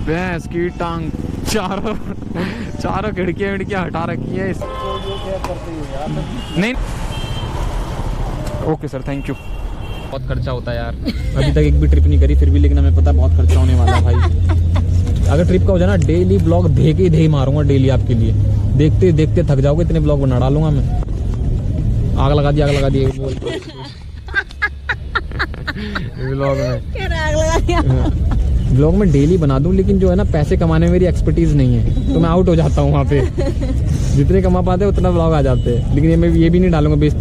भैंस की टांग, चारों खिड़कियाँ हटा रखी है। नहीं, ओके सर, थैंक यू। बहुत खर्चा होता है यार। अभी तक एक भी ट्रिप नहीं करी फिर भी, लेकिन हमें पता बहुत खर्चा होने वाला है भाई। अगर ट्रिप का हो जाए ना, डेली ब्लॉग धे मारूंगा डेली आपके लिए। देखते देखते थक जाओगे, इतने ब्लॉग बना डालूंगा मैं। आग लगा दी ब्लॉग में। ब्लॉग में डेली बना दूं, लेकिन जो है ना, पैसे कमाने में मेरी एक्सपर्टीज नहीं है, तो मैं आउट हो जाता हूँ वहाँ पे। जितने कमा पाते उतना ब्लॉग आ जाते हैं, लेकिन ये मैं ये भी नहीं डालूंगा।